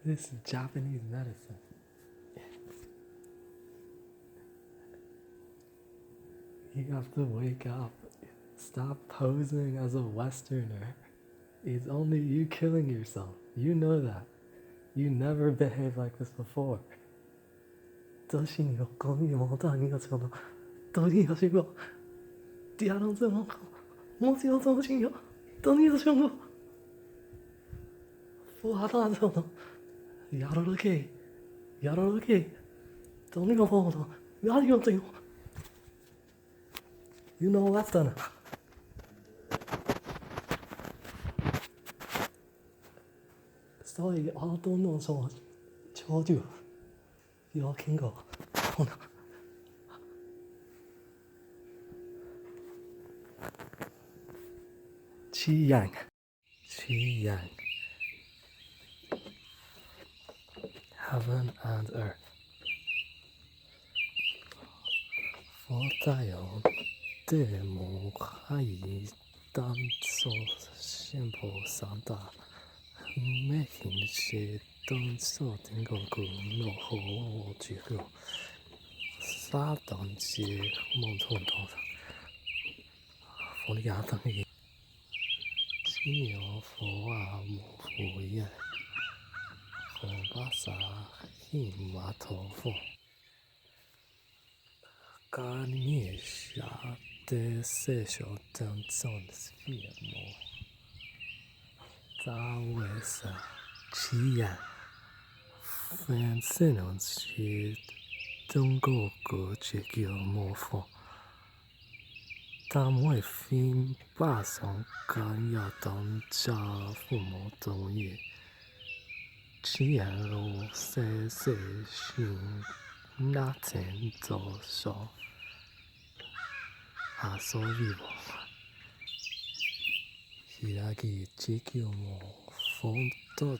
This is Japanese medicine. You have to wake up. Stop posing as a Westerner. It's only you killing yourself. You know that. You never behaved like this before. 德行有公益毛大你要什么？到底要什么？第二种怎么搞？我只要怎么行有？到底要什么？不好打怎么？やろうけ？やろうけ？どうにかこうと。やりよってよ。You know what's done. Sorry, I don't know so much. Told you. You can go. Hold on. Qi Yang. Qi Yang. Heaven and earth. 佛在有对母可以当作先菩萨的，每天是当作定个古诺后这个撒当是梦中头的，佛利亚等于只有佛啊母佛耶，佛巴萨伊玛陀佛。God me shot the sexual dance on the sphere more. That was a chia. Fancy on shit. Don't go check your more for. 但我fin把上干要当家父母同意。只然我细细心。那天早上，あそびを開き地球もフォントだっ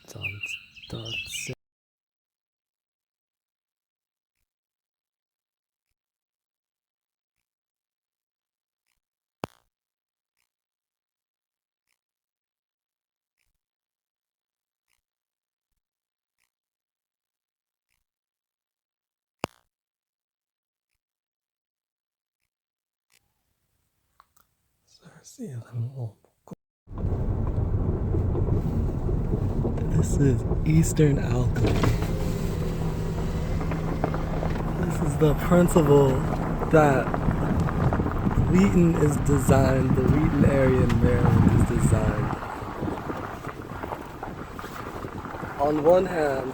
たぜ。This is Eastern alchemy. This is the principle that Wheaton is designed, the Wheaton area in Maryland is designed. On one hand,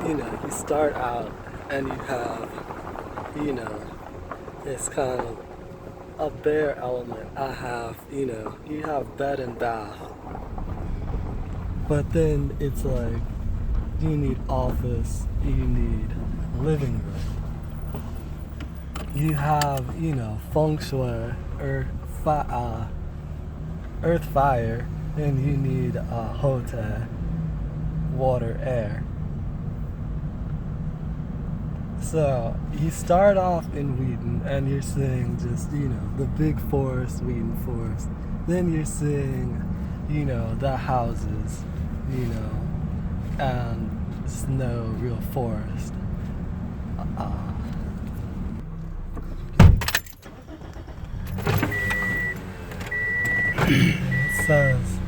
you start out and you have, this kind of a bare element. You have bed and bath. But then it's like, you need office, you need living room. You have, feng shui, earth, fire, and you need hotel, water, air. So you start off in Wheaton and you're seeing just, the big forest, Wheaton forest. Then you're seeing, the houses, and just no real forest. It says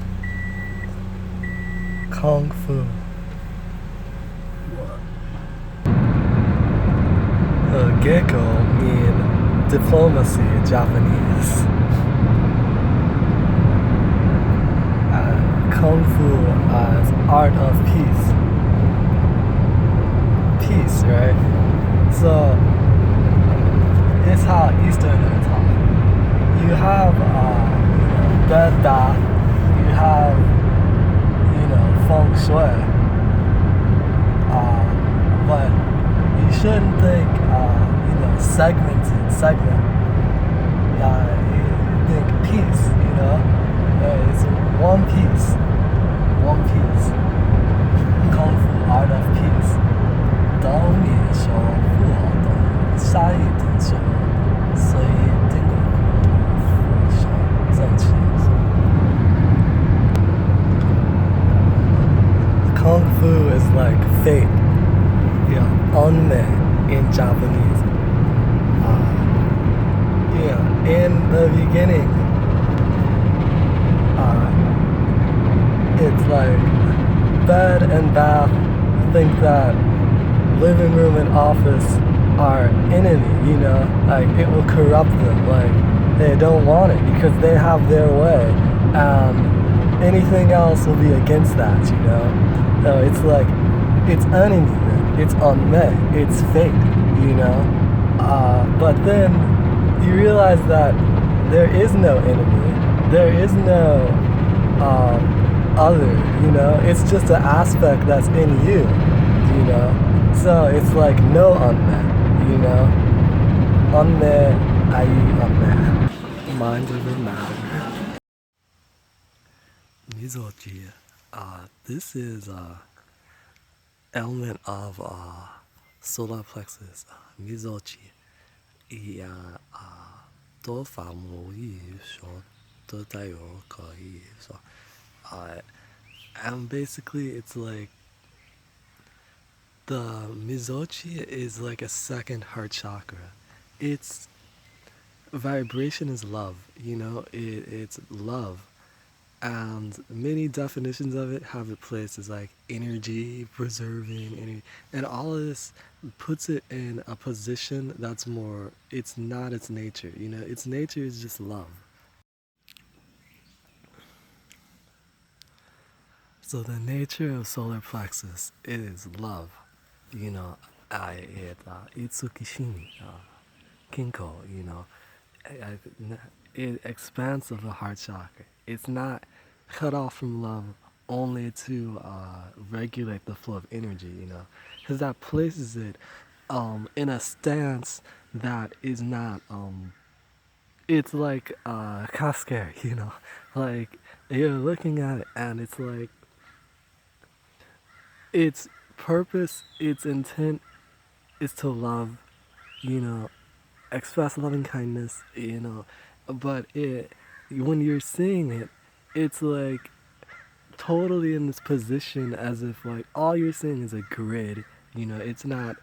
Kung Fu. Gecko mean diplomacy in Japanese. Kung Fu as art of peace. Peace, right? So it's how Easterners talk. You have bed bath, you have feng shui, but you shouldn't think segment. You think peace, it's one piece. Kung Fu, art of peace. 当你说不好的下一顿说，所以这个扶手正确。Kung Fu is like like bed and bath think that living room and office are enemy, you know, like it will corrupt them, like they don't want it because they have their way and anything else will be against that, you know. So it's like it's enemy, it's unmet, it's fate, you know. But then you realize that there is no enemy, there is no other, you know. It's just an aspect that's in you, you know. So it's like no unmet, you know. Unmet, i.e. unmet. Mind over matter. Mizoji. This is element of solar plexus. Mizoji. Tofa Mui so Totayo Koi. So and basically it's like the Mizoji is like a second heart chakra. Its vibration is love, you know, it's love. And many definitions of it have it placed as like energy, preserving, energy, and all of this puts it in a position that's more, it's not its nature, you know, its nature is just love. So the nature of solar plexus is love, you know, Itsukishimi, Kinko, you know, it expands of the heart chakra. It's not cut off from love only to regulate the flow of energy, you know, because that places it in a stance that is not, it's like Kasker, you know, like you're looking at it and it's like, its purpose, its intent is to love, you know, express loving kindness, you know, but when you're seeing it, it's like totally in this position as if like all you're seeing is a grid, you know, it's not,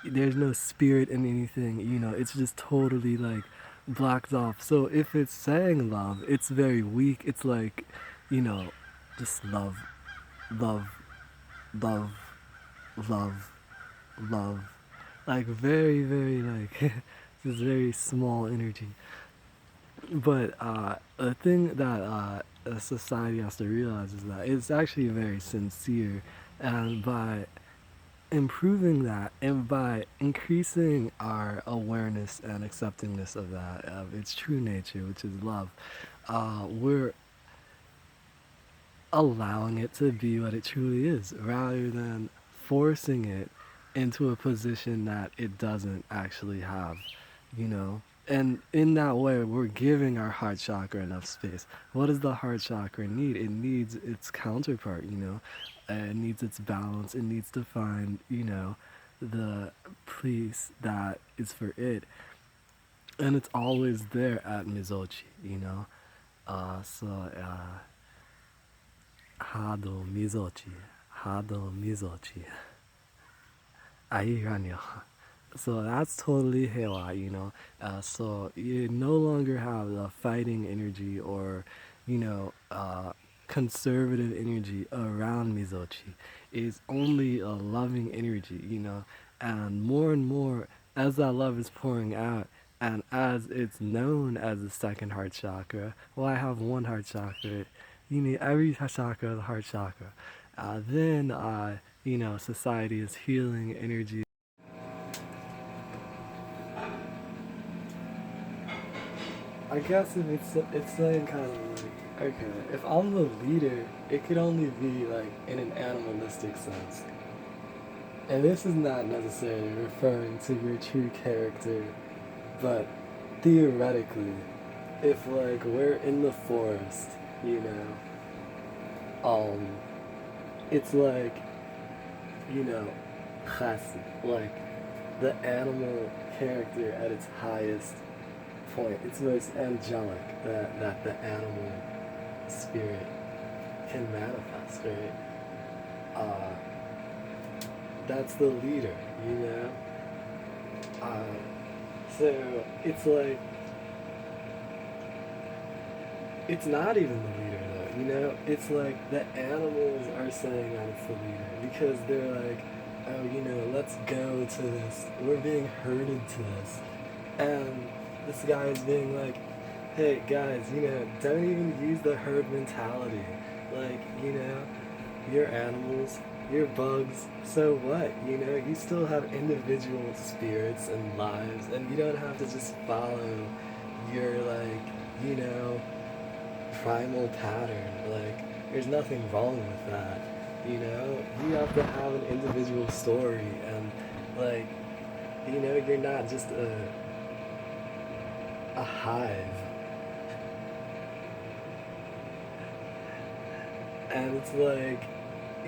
there's no spirit in anything, you know, it's just totally like blocked off. So if it's saying love, it's very weak, it's like, you know, just love, love, love, love, love, like very, very like this very small energy. But the thing that a society has to realize is that it's actually very sincere, and by improving that and by increasing our awareness and acceptingness of that, of its true nature, which is love, we're allowing it to be what it truly is, rather than forcing it into a position that it doesn't actually have, you know. And in that way, we're giving our heart chakra enough space. What does the heart chakra need? It needs its counterpart, you know. It needs its balance. It needs to find, you know, the place that is for it. And it's always there at Mizochi, you know. Hado Mizochi. Hado Mizochi. Airanyo. So that's totally Hewa, you know. So you no longer have the fighting energy or, you know, conservative energy around Mizochi. It's only a loving energy, you know. And more, as that love is pouring out, and as it's known as the second heart chakra, well, I have one heart chakra. You need every chakra, the heart chakra. Then, you know, society is healing energy. I guess if it's saying kind of like, okay, if I'm the leader, it could only be like in an animalistic sense. And this is not necessarily referring to your true character, but theoretically, if like we're in the forest, you know, it's like, you know, chassid, like the animal character at its highest point. It's most angelic that the animal spirit can manifest, right? That's the leader, you know? So it's like, it's not even the leader though, you know? It's like the animals are saying that it's the leader because they're like, oh, you know, let's go to this. We're being herded to this. And this guy is being like, hey, guys, you know, don't even use the herd mentality. Like, you know, you're animals, you're bugs, so what? You know, you still have individual spirits and lives, and you don't have to just follow your, like, you know, primal pattern. Like, there's nothing wrong with that. You know, you have to have an individual story, and, like, you know, you're not just a hive. And it's like,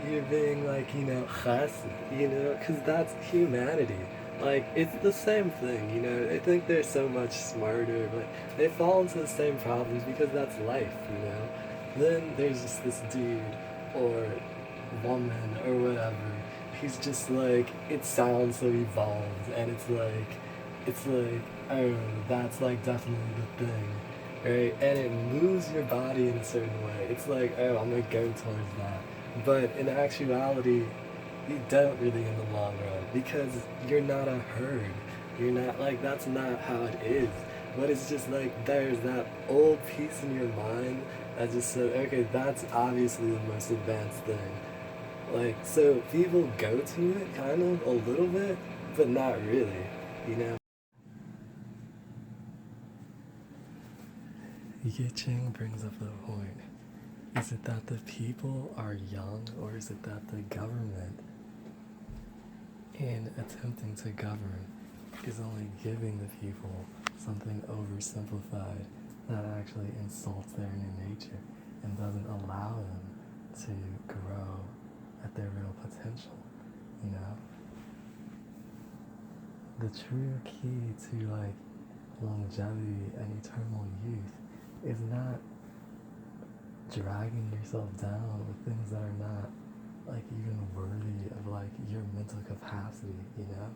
you're being like, you know, chesed, you know, because that's humanity. Like, it's the same thing, you know. I think they're so much smarter, but they fall into the same problems because that's life, you know. Then there's just this dude or woman or whatever. He's just like, it sounds so evolved, and it's like, oh, that's like definitely the thing, right? And it moves your body in a certain way. It's like, oh, I'm gonna go towards that. But in actuality, you don't really in the long run because you're not a herd. You're not like, that's not how it is. But it's just like, there's that old piece in your mind that just said, okay, that's obviously the most advanced thing. Like, so people go to it kind of a little bit, but not really, you know? I-ching brings up the point. Is it that the people are young, or is it that the government, in attempting to govern, is only giving the people something oversimplified that actually insults their inner nature and doesn't allow them to grow at their real potential, you know? The true key to, like, longevity and eternal youth is not dragging yourself down with things that are not, like, even worthy of, like, your mental capacity, you know?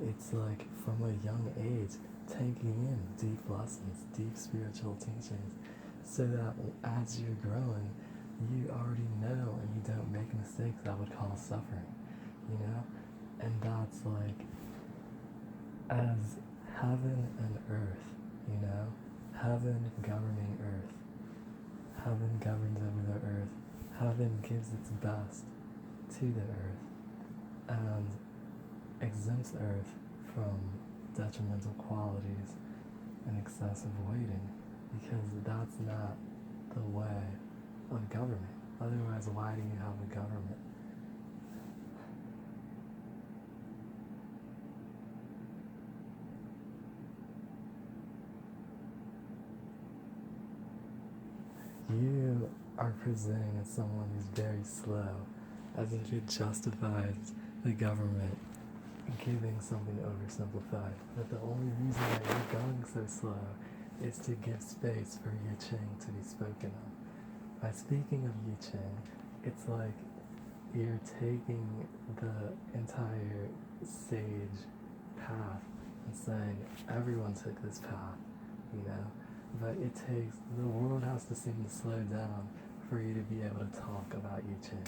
It's like, from a young age, taking in deep lessons, deep spiritual teachings, so that as you're growing, you already know and you don't make mistakes that would cause suffering, you know? And that's like, as heaven and earth, you know? Heaven governing earth. Heaven governs over the earth. Heaven gives its best to the earth and exempts earth from detrimental qualities and excessive waiting, because that's not the way of government. Otherwise, why do you have a government? You are presenting as someone who's very slow, as if it justifies the government giving something oversimplified. But the only reason that you're going so slow is to give space for I-ching to be spoken of. By speaking of I-ching, it's like you're taking the entire sage path and saying, everyone took this path, you know? But it takes, the world has to seem to slow down for you to be able to talk about I-ching.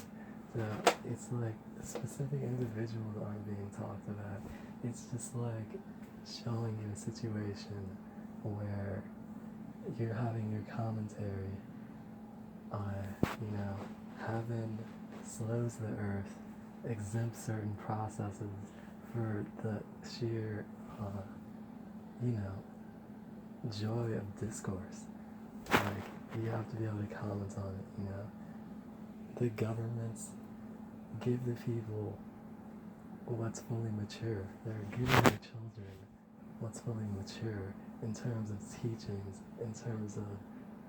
So it's like specific individuals aren't being talked about. It's just like showing you a situation where you're having your commentary on, you know, heaven slows the earth, exempts certain processes for the sheer, you know, joy of discourse. Like, you have to be able to comment on it, you know? The governments give the people what's fully mature. They're giving their children what's fully mature in terms of teachings, in terms of,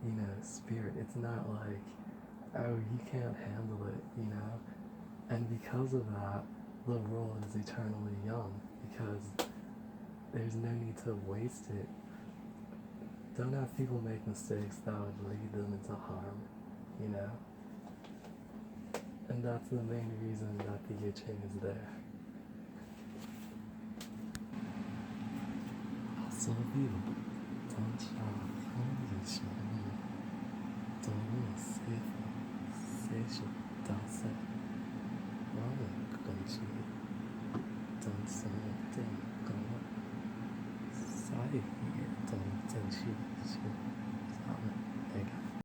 you know, spirit. It's not like, oh, you can't handle it, you know? And because of that, the world is eternally young, because there's no need to waste it. Don't have people make mistakes that would lead them into harm, you know? And that's the main reason that the I-ching is there. So 是大赛，我们根据当时的高赛也都争取就